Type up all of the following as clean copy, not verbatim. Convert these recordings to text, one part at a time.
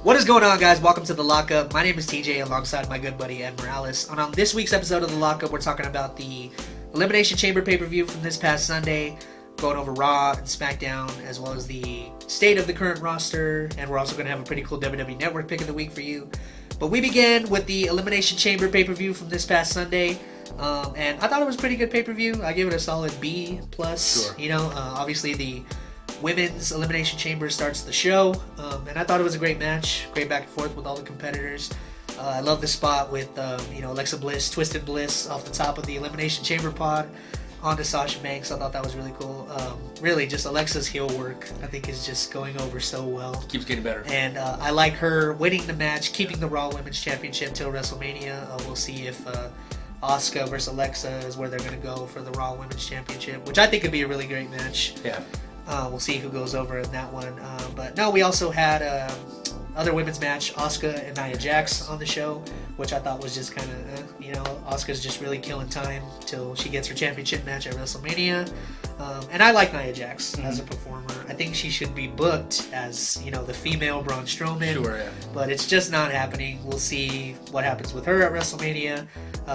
What is going on, guys? Welcome to The Lockup. My name is TJ alongside my good buddy Ed Morales. And on this week's episode of The Lockup, we're talking about the Elimination Chamber pay-per-view from this past Sunday, going over Raw and Smackdown, as well as the state of the current roster. And we're also going to have a pretty cool WWE Network pick of the week for you. But we begin with the Elimination Chamber pay-per-view from this past Sunday. And I thought it was a pretty good pay-per-view. I gave it a solid B+. Sure. Obviously the Women's Elimination Chamber starts the show, and I thought it was a great match, great back and forth with all the competitors. I love the spot with Alexa Bliss, Twisted Bliss off the top of the Elimination Chamber pod onto Sasha Banks. I thought that was really cool. Really, just Alexa's heel work, I think, is just going over so well. Keeps getting better. And I like her winning the match, keeping the Raw Women's Championship till WrestleMania. We'll see if Asuka versus Alexa is where they're going to go for the Raw Women's Championship, which I think would be a really great match. Yeah. We'll see who goes over in that one. But no, we also had other women's match, Asuka and Nia Jax on the show, which I thought was just kind of, Asuka's just really killing time till she gets her championship match at WrestleMania. And I like Nia Jax as a performer. I think she should be booked as, the female Braun Strowman. Sure, yeah. But it's just not happening. We'll see what happens with her at WrestleMania.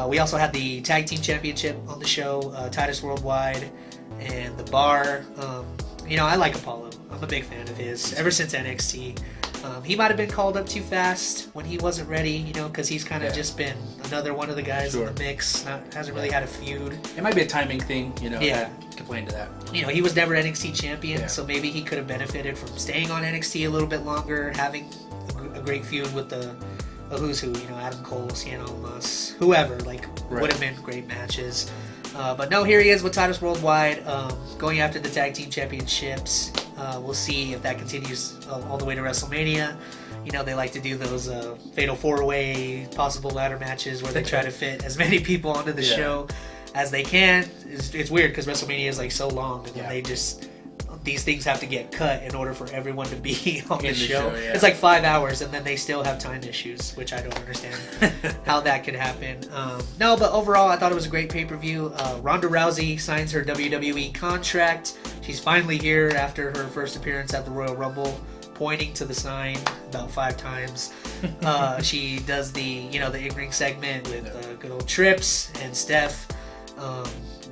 We also had the Tag Team Championship on the show, Titus Worldwide and The Bar. I like Apollo. I'm a big fan of his ever since NXT. He might have been called up too fast when he wasn't ready, because he's kind of just been another one of the guys in the mix. Hasn't really had a feud. It might be a timing thing, Yeah. Complain to that. He was never NXT champion, so maybe he could have benefited from staying on NXT a little bit longer, having a great feud with the who's who, Adam Cole, Cien Almas, whoever, would have been great matches. But no, here he is with Titus Worldwide, going after the Tag Team Championships. We'll see if that continues all the way to WrestleMania. They like to do those fatal four-way possible ladder matches where they try to fit as many people onto the show as they can. It's weird because WrestleMania is so long, and then they just... These things have to get cut in order for everyone to be on the show. It's 5 hours, and then they still have time issues, which I don't understand how that could happen. No, but overall, I thought it was a great pay-per-view. Ronda Rousey signs her WWE contract. She's finally here after her first appearance at the Royal Rumble, pointing to the sign about 5 times. She does the in-ring segment with good old Trips and Steph.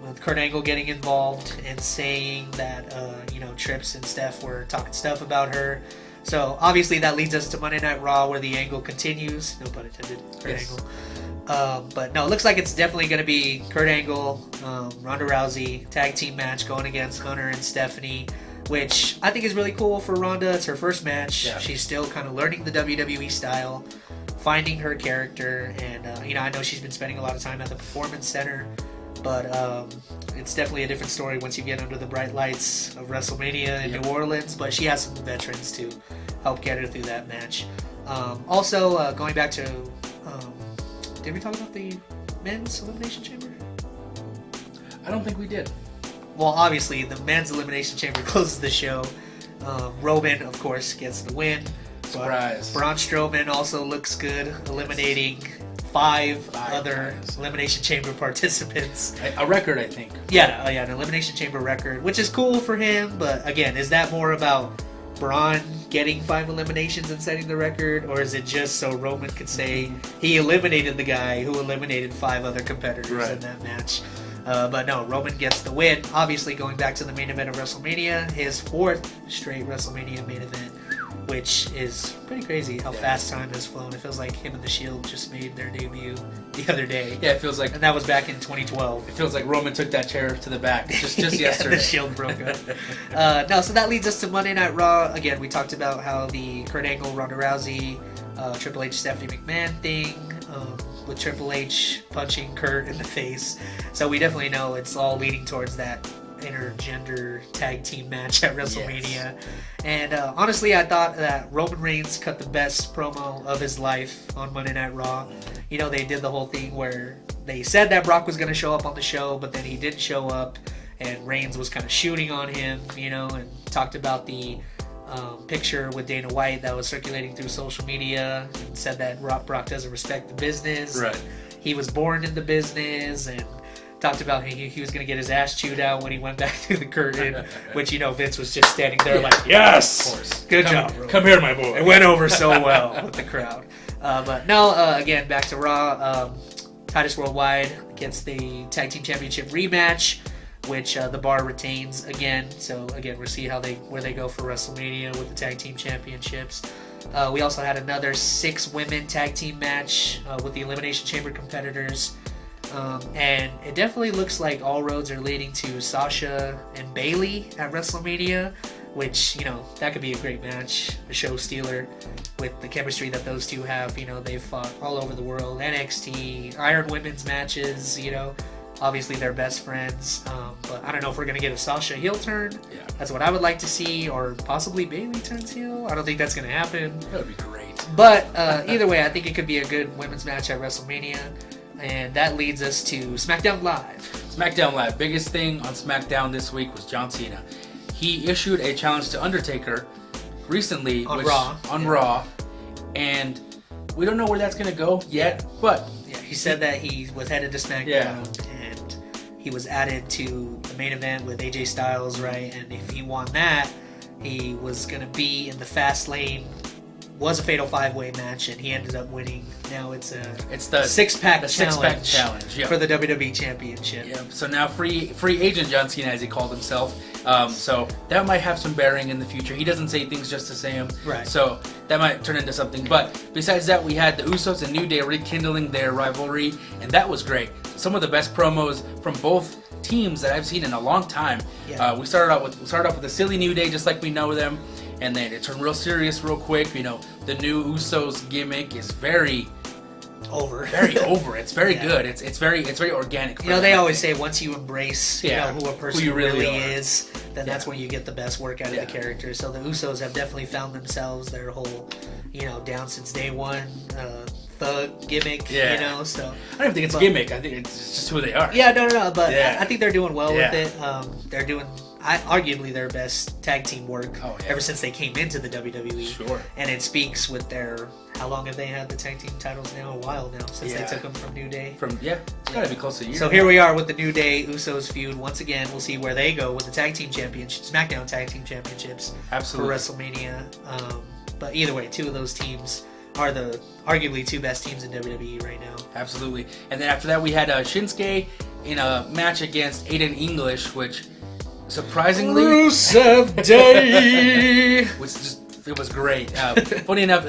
With Kurt Angle getting involved and saying that, Trips and Steph were talking stuff about her. So, obviously, that leads us to Monday Night Raw, where the angle continues. No pun intended, Kurt Angle. But, no, it looks like it's definitely going to be Kurt Angle, Ronda Rousey, tag team match going against Hunter and Stephanie, which I think is really cool for Ronda. It's her first match. Yeah. She's still kind of learning the WWE style, finding her character, and, I know she's been spending a lot of time at the Performance Center. But it's definitely a different story once you get under the bright lights of WrestleMania in New Orleans. But she has some veterans to help get her through that match. Also, going back to... did we talk about the men's Elimination Chamber? I don't think we did. Well, obviously, the men's Elimination Chamber closes the show. Roman, of course, gets the win. Surprise. Braun Strowman also looks good, eliminating... Five other times. Elimination Chamber participants. A record, I think. Yeah, an Elimination Chamber record, which is cool for him, but again, is that more about Braun getting 5 eliminations and setting the record, or is it just so Roman could say he eliminated the guy who eliminated 5 other competitors in that match? But no, Roman gets the win. Obviously, going back to the main event of WrestleMania, his 4th straight WrestleMania main event, which is pretty crazy how fast time has flown. It feels like him and The Shield just made their debut the other day. Yeah, it feels like... And that was back in 2012. It feels like Roman took that chair to the back just yesterday. The Shield broke up. So that leads us to Monday Night Raw. Again, we talked about how the Kurt Angle, Ronda Rousey, Triple H, Stephanie McMahon thing, with Triple H punching Kurt in the face. So we definitely know it's all leading towards that intergender tag team match at WrestleMania. Yes. And honestly, I thought that Roman Reigns cut the best promo of his life on Monday Night Raw. They did the whole thing where they said that Brock was going to show up on the show, but then he didn't show up, and Reigns was kind of shooting on him, and talked about the picture with Dana White that was circulating through social media, and said that Brock doesn't respect the business. Right. He was born in the business, and talked about he was going to get his ass chewed out when he went back through the curtain, which, Vince was just standing there like, yes! Of course. Good job, bro. Come here, my boy. It went over so well with the crowd. But no, again, back to Raw. Titus Worldwide against the Tag Team Championship rematch, which the Bar retains again. So, again, we'll see where they go for WrestleMania with the Tag Team Championships. We also had another 6-women tag team match with the Elimination Chamber competitors. And it definitely looks like all roads are leading to Sasha and Bayley at WrestleMania, which, that could be a great match, a show stealer with the chemistry that those two have. They've fought all over the world, NXT, Iron Women's matches, obviously they're best friends. But I don't know if we're going to get a Sasha heel turn. Yeah. That's what I would like to see, or possibly Bayley turns heel. I don't think that's going to happen. That would be great. But either way, I think it could be a good women's match at WrestleMania. And that leads us to Smackdown Live. Smackdown Live. Biggest thing on Smackdown this week was John Cena. He issued a challenge to Undertaker recently on Raw. Raw. And we don't know where that's going to go yet, but... Yeah, he said that he was headed to SmackDown, and he was added to the main event with AJ Styles, right? And if he won that, he was going to be in the fast lane. Was a fatal 5-way match, and he ended up winning. Now it's the six-pack challenge yep. for the WWE Championship. Yep. So now free agent John Cena, as he called himself. So that might have some bearing in the future. He doesn't say things just to say them. Right. So that might turn into something. But besides that, we had the Usos and New Day rekindling their rivalry, and that was great. Some of the best promos from both teams that I've seen in a long time. Yeah. We started off with a silly New Day, just like we know them. And then it turned real serious real quick. The new Usos gimmick is very over. It's very good. It's very organic. They always say once you embrace who a person who you really is, then that's when you get the best work out of the character. So the Usos have definitely found themselves their whole, down since day one, thug gimmick. So I don't even think it's a gimmick. I think it's just who they are. Yeah, no. But I think they're doing well with it. They're doing arguably their best tag team work ever since they came into the WWE. Sure. And it speaks with their... How long have they had the tag team titles now? A while now, since they took them from New Day. It's got to be close to a year. So here we are with the New Day Usos feud. Once again, we'll see where they go with the tag team championships, SmackDown tag team championships. Absolutely. For WrestleMania. But either way, two of those teams are the arguably two best teams in WWE right now. Absolutely. And then after that, we had Shinsuke in a match against Aiden English, which... surprisingly, Rusev Day, it was great. Funny enough,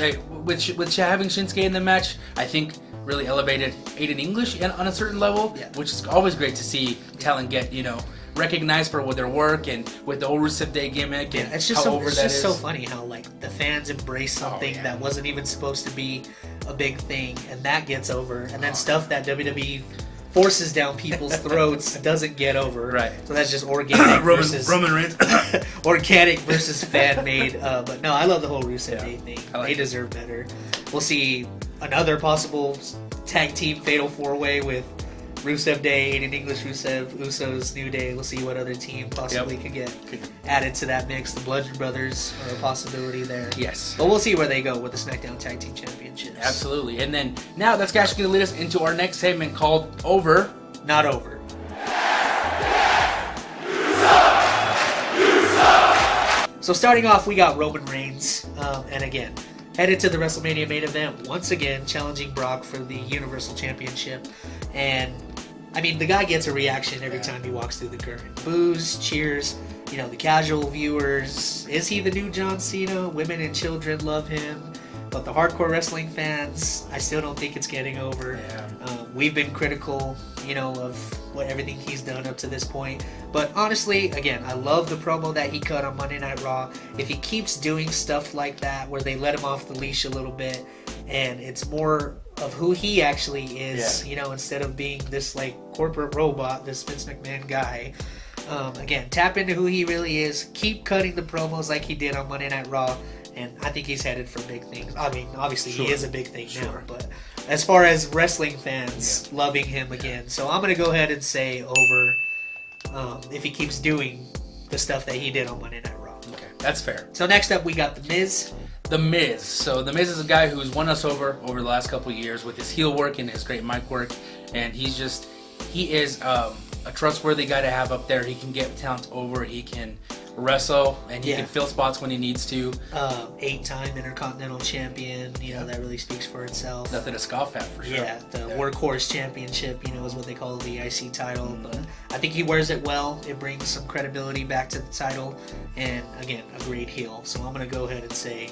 with having Shinsuke in the match, I think really elevated Aiden English on a certain level, which is always great to see talent get recognized for their work, and with the whole Rusev Day gimmick, and it's just how over that is. It's just so funny how the fans embrace something that wasn't even supposed to be a big thing, and that gets over, and then stuff that WWE forces down people's throats doesn't get over. Right. So that's just organic versus Roman Reigns. organic versus fan made. But no, I love the whole Rusev Day thing. Like they deserve better. We'll see another possible tag team fatal 4-way with Rusev Day, Aiden English, Rusev, Usos, New Day. We'll see what other team possibly could get added to that mix. The Bludgeon Brothers are a possibility there. Yes. But we'll see where they go with the SmackDown Tag Team Championships. Absolutely. And then now that's actually going to lead us into our next segment called Over. Not Over. So starting off, we got Roman Reigns. And again, headed to the WrestleMania main event, once again challenging Brock for the Universal Championship. And I mean, the guy gets a reaction every time he walks through the curtain. Boos, cheers, the casual viewers. Is he the new John Cena? Women and children love him. But the hardcore wrestling fans, I still don't think it's getting over. We've been critical, of everything he's done up to this point. But honestly, again, I love the promo that he cut on Monday Night Raw. If he keeps doing stuff like that, where they let him off the leash a little bit, and it's more of who he actually is, instead of being this corporate robot, this Vince McMahon guy. Again, tap into who he really is. Keep cutting the promos like he did on Monday Night Raw, and I think he's headed for big things. I mean, obviously he is a big thing now, but as far as wrestling fans loving him again, so I'm gonna go ahead and say over. If he keeps doing the stuff that he did on Monday Night Raw. Okay, that's fair. So next up, we got The Miz. The Miz. So The Miz is a guy who's won us over the last couple of years with his heel work and his great mic work, and he is a trustworthy guy to have up there. He can get talent over. He can wrestle, and he can fill spots when he needs to. 8-time Intercontinental Champion, that really speaks for itself. Nothing to scoff at, for sure. Yeah, the Workhorse Championship, is what they call the IC title. But I think he wears it well. It brings some credibility back to the title. And, again, a great heel. So I'm going to go ahead and say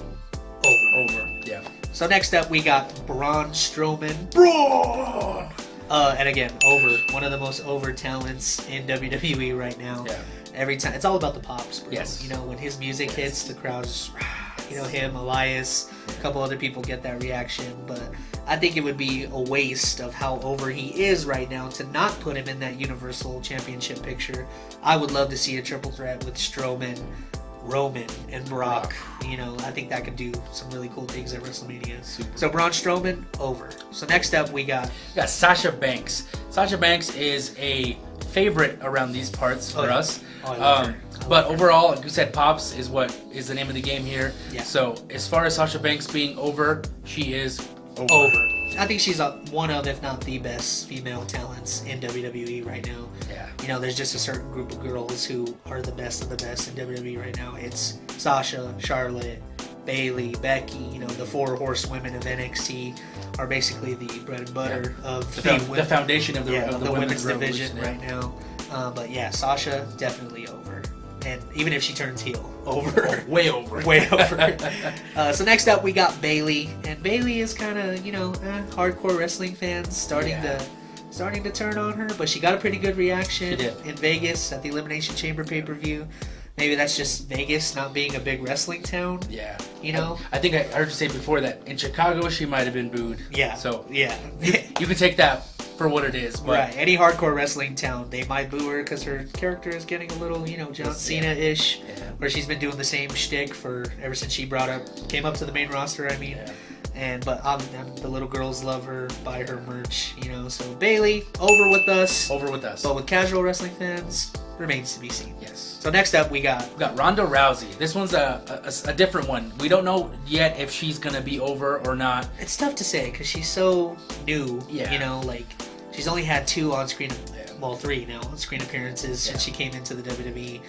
over. Yeah. So next up, we got Braun Strowman. Braun! And again, over. One of the most over talents in WWE right now. Yeah. Every time, it's all about the pops, bro. Yes. When his music hits, the crowd just, him, Elias, a couple other people get that reaction. But I think it would be a waste of how over he is right now to not put him in that Universal Championship picture. I would love to see a triple threat with Strowman, Roman, and Brock. I think that could do some really cool things at WrestleMania. So Braun Strowman, over. So next up, we got Sasha Banks. Sasha Banks is a favorite around these parts for us. But overall, like you said, pops is what is the name of the game here. Yeah. So as far as Sasha Banks being over, she is over. I think she's one of, if not the best female talents in WWE right now. Yeah. There's just a certain group of girls who are the best of the best in WWE right now. It's Sasha, Charlotte, Bayley, Becky. The 4 horsewomen of NXT are basically the bread and butter of the foundation of the women's division right now. But yeah, Sasha definitely over. And even if she turns heel, over. Way over. Way over. So next up, we got Bayley. And Bayley is kind of, hardcore wrestling fans starting to turn on her. But she got a pretty good reaction in Vegas at the Elimination Chamber pay-per-view. Maybe that's just Vegas not being a big wrestling town. Yeah. I think I heard you say before that in Chicago she might have been booed. Yeah. So yeah. you could take that for what it is. But right. Any hardcore wrestling town, they might boo her because her character is getting a little, John Cena-ish. Yeah. Where she's been doing the same shtick ever since she came up to the main roster, I mean. Yeah. But the little girls love her, buy her merch, So Bayley, over with us. Over with us. But with casual wrestling fans, remains to be seen. Yes. So next up, we got Ronda Rousey. This one's a different one. We don't know yet if she's going to be over or not. It's tough to say because she's so new. Yeah. She's only had 2 on-screen, 3 now on-screen appearances since she came into the WWE.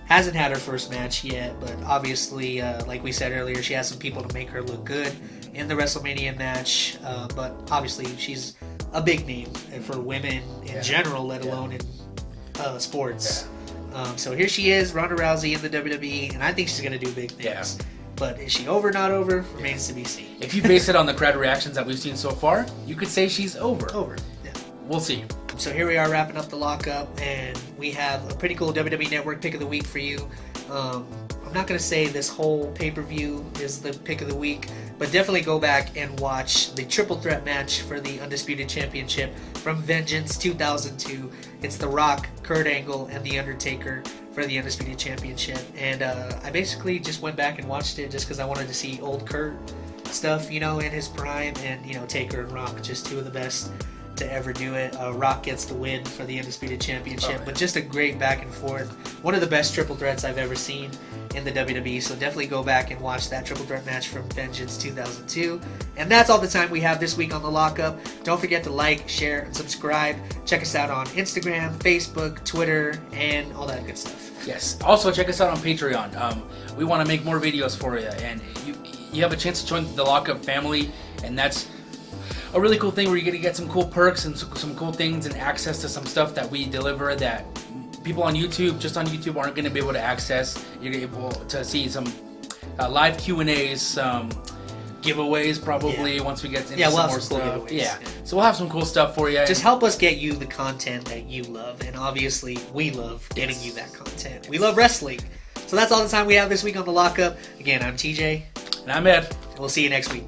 Hasn't had her first match yet, but obviously, like we said earlier, she has some people to make her look good in the WrestleMania match. But obviously, she's a big name for women in general, let alone in sports. Yeah. So here she is, Ronda Rousey in the WWE, and I think she's going to do big things. Yeah. But is she over, not over, remains to be seen. If you base it on the crowd reactions that we've seen so far, you could say she's over. Over, yeah. We'll see. So here we are wrapping up the lockup, and we have a pretty cool WWE Network pick of the week for you. I'm not going to say this whole pay-per-view is the pick of the week, but definitely go back and watch the triple threat match for the Undisputed Championship from Vengeance 2002. It's The Rock, Kurt Angle, and The Undertaker for the Undisputed Championship. And I basically just went back and watched it just because I wanted to see old Kurt stuff, in his prime, and, Taker and Rock, just 2 of the best to ever do it. Rock gets the win for the Undisputed Championship, but just a great back and forth. One of the best triple threats I've ever seen in the WWE, so definitely go back and watch that triple threat match from Vengeance 2002. And that's all the time we have this week on The Lockup. Don't forget to like, share, and subscribe. Check us out on Instagram, Facebook, Twitter, and all that good stuff. Yes. Also, check us out on Patreon. We want to make more videos for you, and you have a chance to join the Lockup family, and that's a really cool thing where you're going to get some cool perks and some cool things and access to some stuff that we deliver that people on YouTube aren't going to be able to access. You're able to see some live Q&As, some giveaways probably once we get into some more stuff. Cool yeah, so we'll have some cool stuff for you. Just help us get you the content that you love, and obviously we love getting you that content. We love wrestling. So that's all the time we have this week on The Lockup. Again, I'm TJ. And I'm Ed. And we'll see you next week.